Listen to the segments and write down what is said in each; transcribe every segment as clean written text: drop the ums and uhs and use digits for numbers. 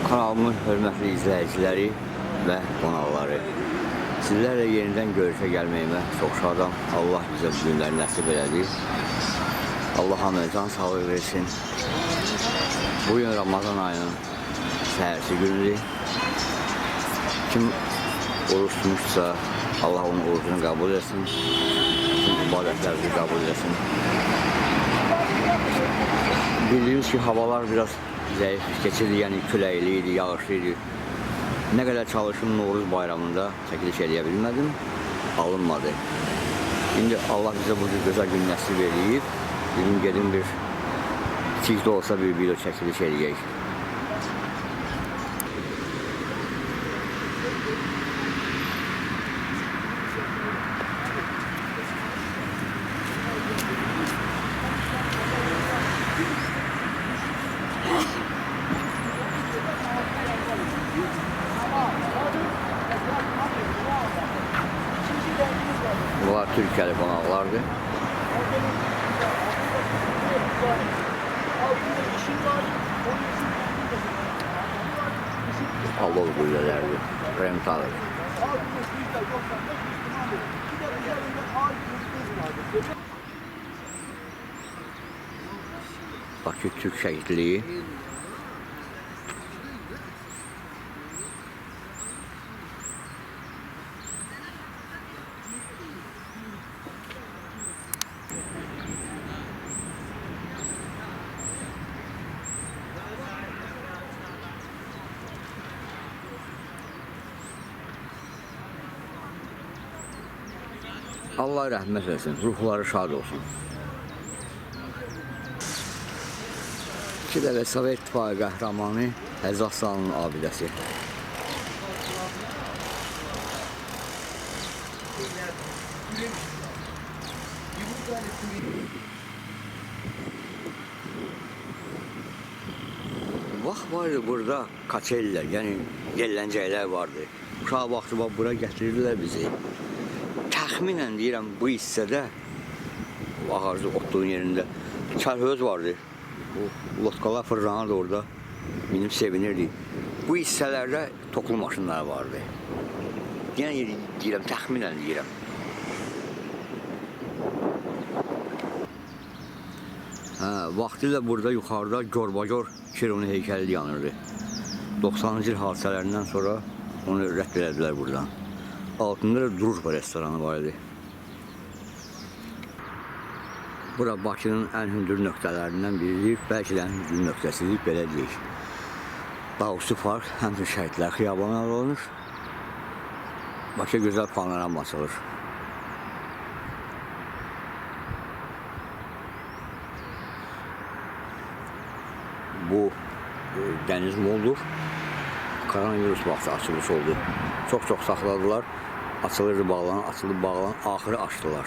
Kanalımın hörmətli izləyiciləri və qonaqları, sizlərlə yenidən görüşə gəlməyimə çox şadam. Allah bizə bu günləri nəsib elədi. Allah hamıcan sağlıq versin. Bugün Ramazan ayının səhərsi günüdür. Kim oruç tutmuşsa, Allah onun orucunu qəbul etsin. Kim ibadətlərini qəbul etsin. Bildiyimiz ki, havalar biraz zəif keçirdi, yəni küləkli idi, yağışlı idi. Nə qədər çalışım Novruz bayramında çəkiliş eləyə bilmədim, alınmadı. İndi Allah bizə bu gözəl gün nəsib eləyib, dedim gedim bir kiçik də olsa bir video çəkiliş eləyək. Bunlar Türkiye'li qonaqlardır. Alov qüllələrdir, remtadır. Bakı Türk şəhidliyi. Allah rəhmət etsin, ruhları şad olsun. İki dəvə Sovet İttifaqı qəhrəmanı Həzzasanın abidəsi. Vaxt vardı burada kaçellər, yəni yelləncəklər vardı. Uşaq vaxtı bura gətirirlər bizi. Təxminən deyirəm bu hissədə, ağaclı otluğun yerində çarhöz vardı. Lotkalar fırlanardı orada, minib sevinirdi. Bu hissələrdə toklu maşınlar vardı. Yəni deyirəm, təxminən deyirəm. Vaxtilə burada yuxarıda Gorbagor Kironi heykəli yanırdı. 90-cı il hadisələrindən sonra onu rədd elədilər buradan. Altında da Drujba restoranı var idi. Bura Bakının ən hündür nöqtələrindən biridir, bəlkə də ən hündür nöqtəsidir, belə deyək. Dağüstü park, həmçinin şəhidlər xiyabanı alınır. Bakıya gözəl panoram açılır. Bu dəniz moldur. Koronavirus vaxtı açılış oldu. Çox saxladılar. Açılırdı bağlanan, açılıb bağlanan, axırı açdılar.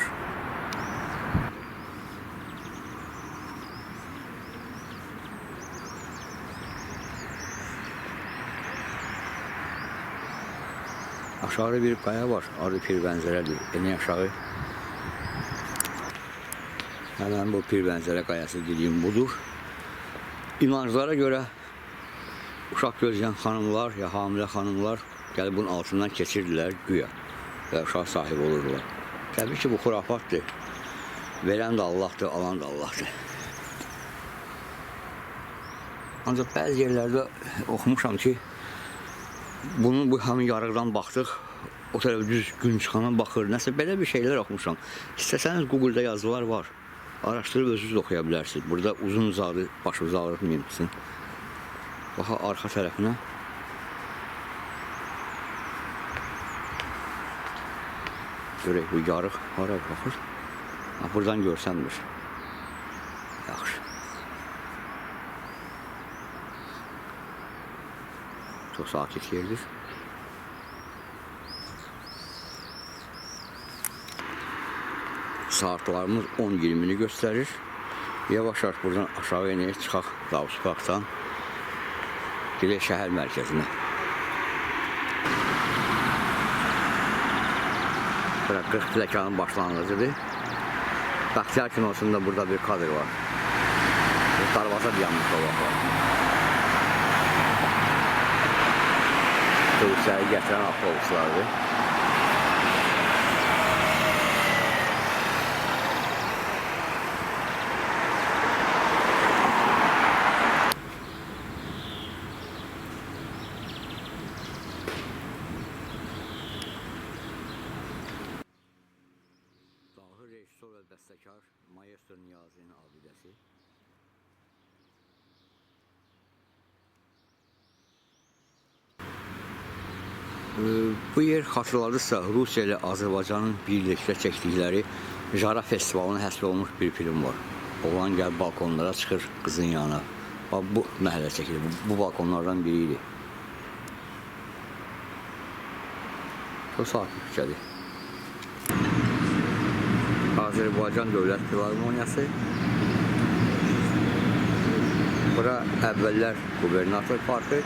Aşağı bir qaya var, adı Pirbənzərədir. Eni aşağı. Həmən bu Pirbənzərə qayası dediyim budur. İnanclara görə uşaq gözləyən xanımlar ya hamilə xanımlar gəlib bunun altından keçirdilər güya və uşaq sahibi olurdular. Təbii ki, bu xurafatdır. Verən də Allahdır, alan da Allahdır. Ancaq bəzi yerlərdə oxumuşam ki, bunun bu həmin yarıqdan baxdıq, o tərəf düz gün çıxana baxır, nəsə belə bir şeylər oxumuşam. İstəsəniz Google-da yazılar var, araşdırıb özünüz oxuya bilərsiniz. Burada uzun uzadı, başınızı ağrıtmayın. Baxa arxa tərəfinə. Görək, bu yarıq hara baxır. Buradan görsənmir. Yaxşı. Çox sakit yerdir. Saatlarımız 10:20-ni göstərir. Yavaş-yavaş buradan aşağı enək, çıxaq Dağüstü parkdan. Gedək şəhər mərkəzinə. Bura 40 pləkanın başlanğıcıdır. Bəxtiyar kinosunda burada bir kadr var. Darvaza dayanmış o vaxt var. turistləri gətirən avtobuslardır. Dahi rejissor və bəstəkar Maestro Niyazinin abidəsi. Bu yer xatırladırsa Rusiya ilə Azərbaycanın birlikdə çəkdikləri Jara festivalına həsr olmuş bir film var. Oğlan gəlib balkonlara çıxır qızın yanına. Bu məhəllə çəkilir. Bu balkonlardan biri idi. Çox sakit küçədir. Azərbaycan Dövlət Filarmoniyası. Bura əvvəllər Qubernator Parkı,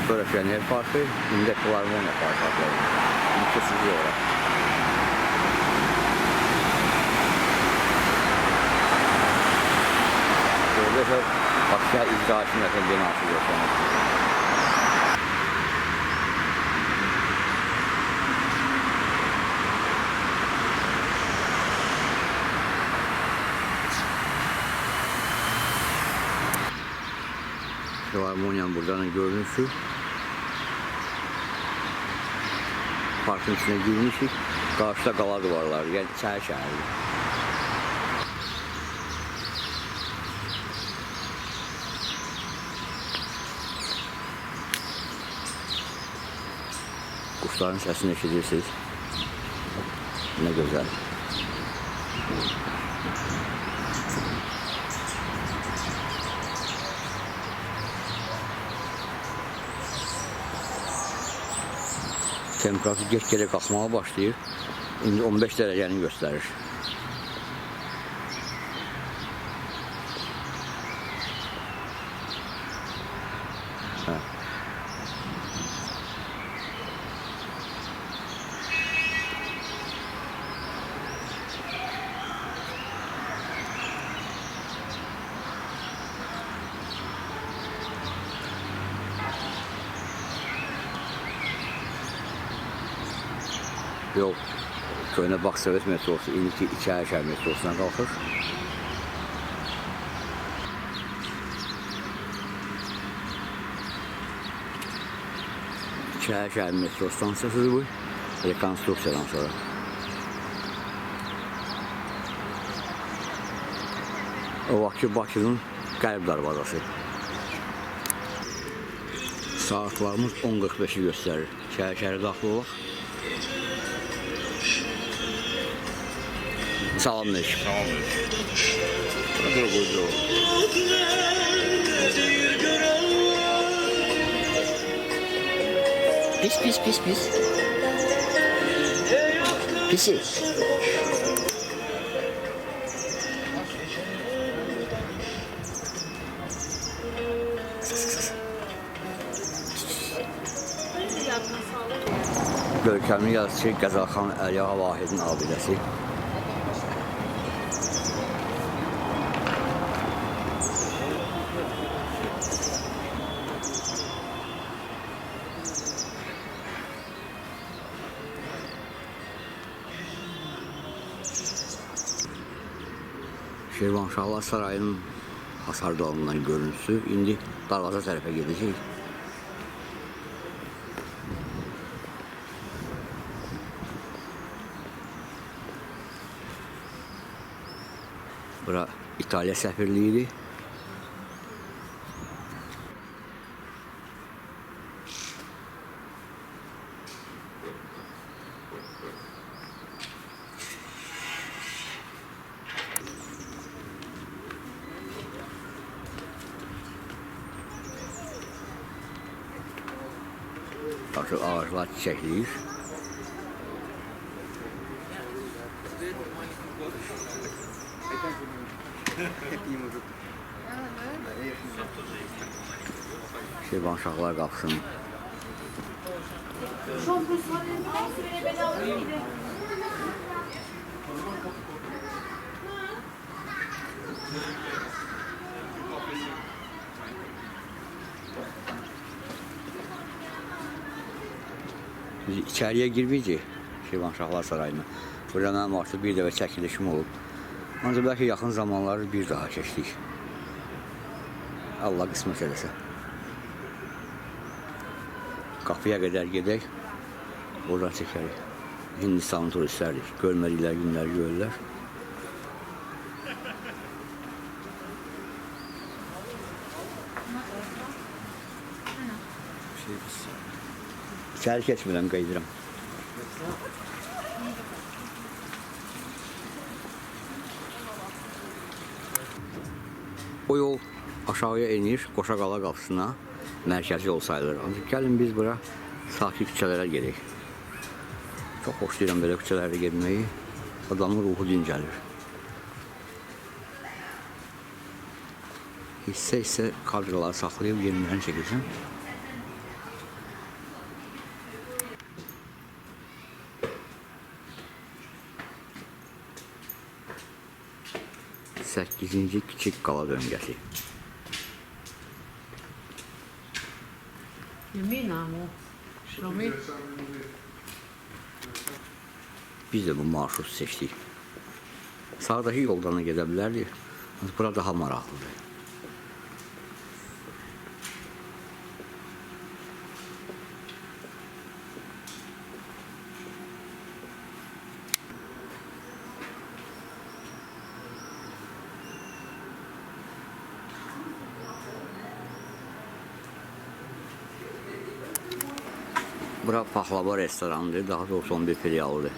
sonra Pioner Parkı, indi Filarmoniya Parkı adlanır. İkisiz olarak. Burada ise Bakıya İcra Hakimiyyətin binası göstərir. Filarmoniyanın buradan görünüşü. Parkın içine girmişik. Karşıda qala duvarları, yani içəri şəhərdir. Kuşların səsini eşidirsiniz. Ne güzel. Temperatur get-gedə qalxmağa başlayır. İndi 15 dərəcəni göstərir. Yol Köhnə Baksovet metrosu, indiki İçərişəhər metrosuna qalxır. İçərişəhər metro stansiyasıdır bu, rekonstruksiyadan sonra. O vaxtki Bakının qərb darvazası. Saatlarımız 10:45-i göstərir. Şəhərə daxil olaq. Salamünaleyküm. Salamünaleyküm. Pis. Pisi. Görkəmli yazıcı Qəzalxan Əliağa Vahidin abidəsi. Şirvanşahlar Sarayının hasar dalından görüntüsü. İndi darvaza tərəfə gedəcək. Bura İtaliya səfirliyidir. Artıq ağaclar çiçəkləyir. Şirvanşahlar qapısının. Biz içəriyə girməyəcək Şirvanşahlar Sarayına. Burada mənim artıq bir dəfə çəkilişim olub. Ancaq bəlkə yaxın zamanları bir daha keçdik. Allah qismət eləsə. Qapıya qədər gedək, oradan çəkərik. Hindistanın turistlərdir, görmədikləri günləri görürlər. İçəri keçmirəm, qayıdıram. O yol aşağıya enir, Qoşaqala qapısına, mərkəzi yol sayılır. Ancaq gəlin biz bura sakit küçələrə gedək. Çox xoşlayıram belə küçələrdə getməyi. Adamın ruhu dincəlir. Hissə kadrları saxlayıb yenilərini çəkəcəm. Səkkizinci kiçik qala döngəsi. Yemin amor. Şuramı. Biz də bu marşrutu seçdik. Sağdakı yoldan da gedə bilərdik. Bura daha maraqlıdır. Bura Paxlava restoranıdır, daha doğrusu 11 filialıdır.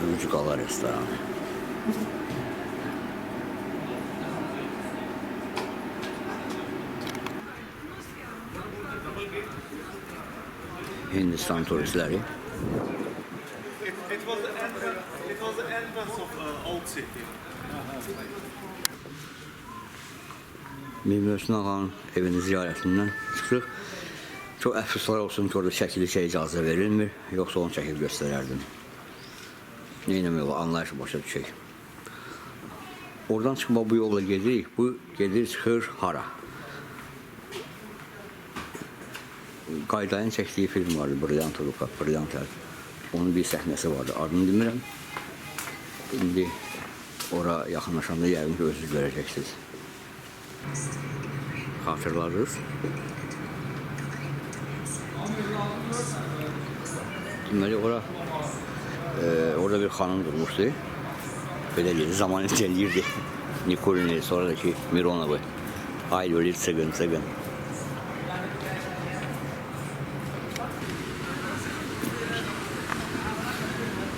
Ruj Qala restoranı. Hindistan turistləri. It was the entrance of Old City. Mimrösün ağanın evini ziyarətindən çıxırıq. Çox əfsuslar olsun ki, orada çəkilişə icazə verilmir. Yoxsa onu çəkib göstərərdim. Neynəmək olar, anlayışı başa düşək. Oradan çıxma bu yolla gedirik. Bu gedir, çıxır hara? Qaydayın çəkdiyi film vardı, Brilliant Ruka, Brilliant Elf. Onun bir səhnəsi vardı, adını demirəm. İndi ora yaxınlaşanda yəqin ki, özünüz görəcəksiniz. Xatırladınız. Deməli, orada bir xanım durmuşdu. Belə deyildi, zaman eləyirdi. Nikulini, sonradaki Mironovu. Ay, ölür, sıqın.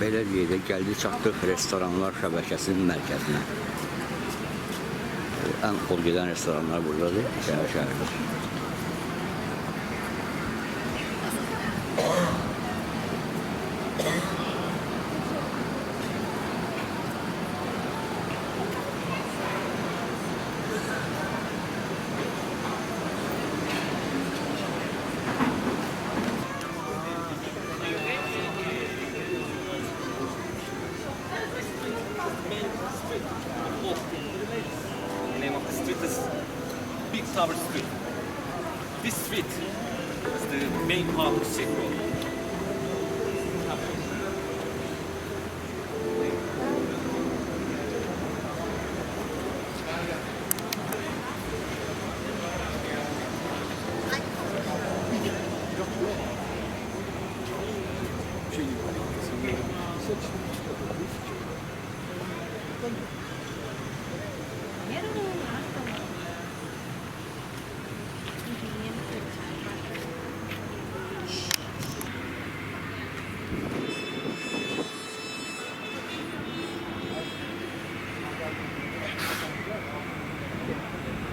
Belə deyək, gəldik, çatdıq restoranlar şəbəkəsinin mərkəzinə. Ən xol gedən restoranlar buradadır, şəhərdə. Big Tower Street. This street is the main part of Silk Road.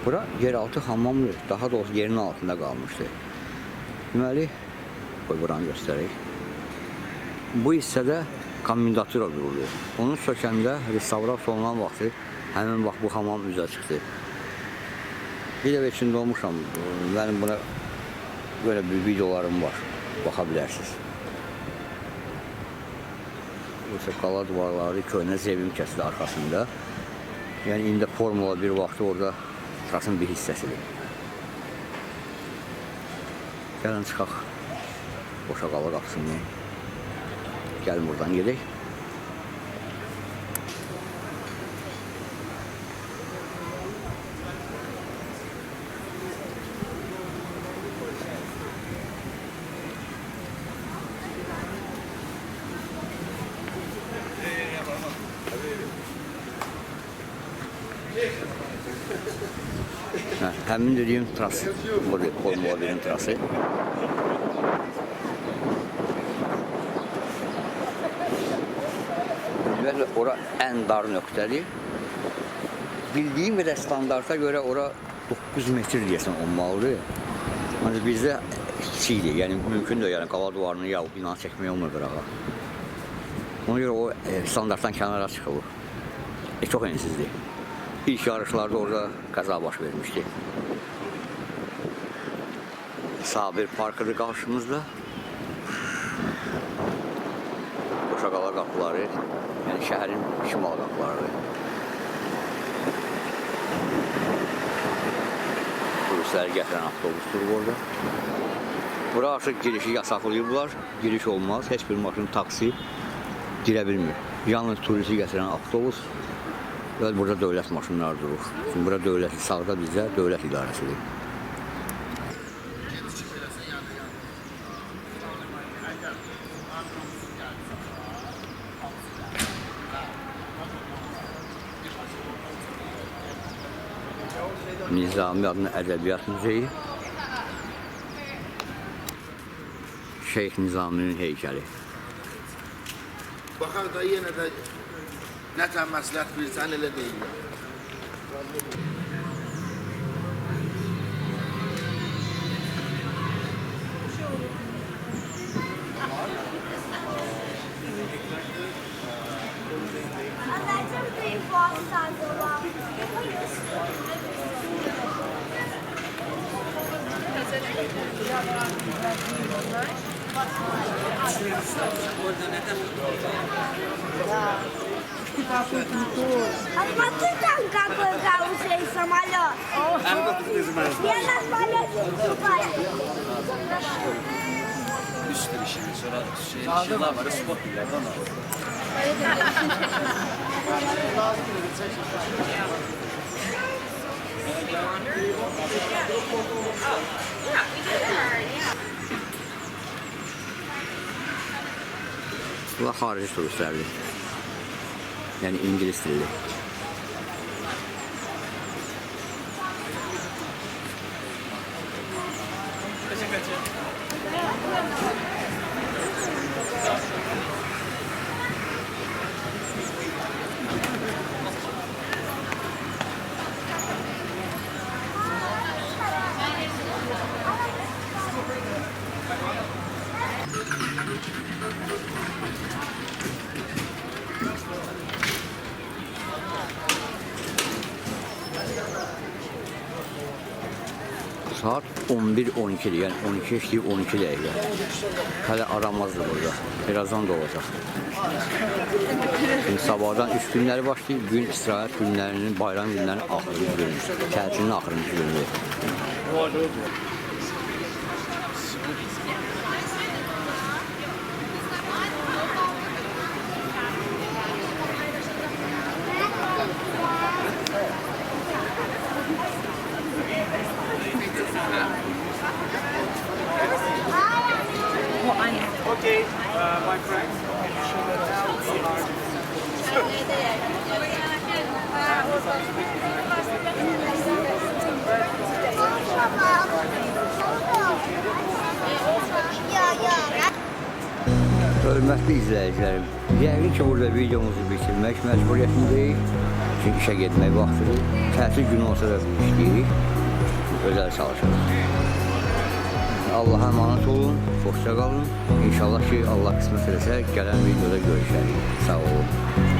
Bura yeraltı hamamdır. Daha doğrusu yerin altında qalmışdı. Deməli, qoy buranı göstərək. Bu hissədə komendatura qurulur. Onun sökəndə restavrasiya olunan vaxtı həmin vaxt bu hamam üzə çıxdı. Bir de içinde olmuşam. Benim buna böyle bir videolarım var. Bakabilirsiniz. Yoxsa qala duvarları köhnə zevim kəsdi arxasında. Yəni indi Formula 1 vaxtı orada trasın bir hissəsidir. Gəlin çıxaq Boşa qala qapısından. Gəlin buradan gedək. Həmin dediyim tras, burada Formula 1'in trası. Ümumiyyətlə, ora ən dar nöqtədir. Bildiyim qədər standarta görə ora 9 metr deyəsən olmalıdır. Ancaq bizdə kiçikdir, yəni mümkündür, yəni qala duvarını ya bina çəkmək olmur qırağa. Ona görə o standartdan kənara çıxılır. Çox ensizdir. İlk yarışlarda orada qəza baş vermişdi. Sabir Parkı'dır qarşımızda. Boşa qala qapıları, yəni şəhərin şimal qapılarıdır. Turistləri gətirən avtobusdur orada. Bura artıq girişi yasaqlayıblar, giriş olmaz, heç bir maşın, taksi girə bilmir. Yalnız turisti gətirən avtobus və burada dövlət maşınları durur. Çünki bura dövlət, sağda bizdə dövlət idarəsidir. Nizami adlı Ədəbiyyat Muzeyi. Şeyx Nizaminin heykəli. Baxar da yenə də nətən məsləhət bilsən elə deyil. Посмотри там, какой хороший самолет. Я на самолете купаюсь. Üstür işini sonra ışıklar var, spot bile bana. Bunlar xarici turistlərdir. Yəni İngilis dilli. Saat 11-12'dir, yəni 12 işləyib 12 dəqiqə. Hələ aramazdır burada. Birazdan da olacaq. Şimdi sabahdan 3 günləri başlayıb, gün istirahət günlərinin, bayram günlərinin axırıncı günü. Tətilin axırıncı günü. Okay, my friend. Hörmətli izləyicilərim, yəqin ki, burada videomuzu bitirmək məcburiyyətindəyik. Çünki işə getmək vaxtıdır. Tətil günü olsa da işləyirik. Özəl çalışırıq. Allah'a emanet olun, hoşça qalın. İnşallah ki, Allah qismət eləsə, gələn videoda görüşərik. Sağ olun.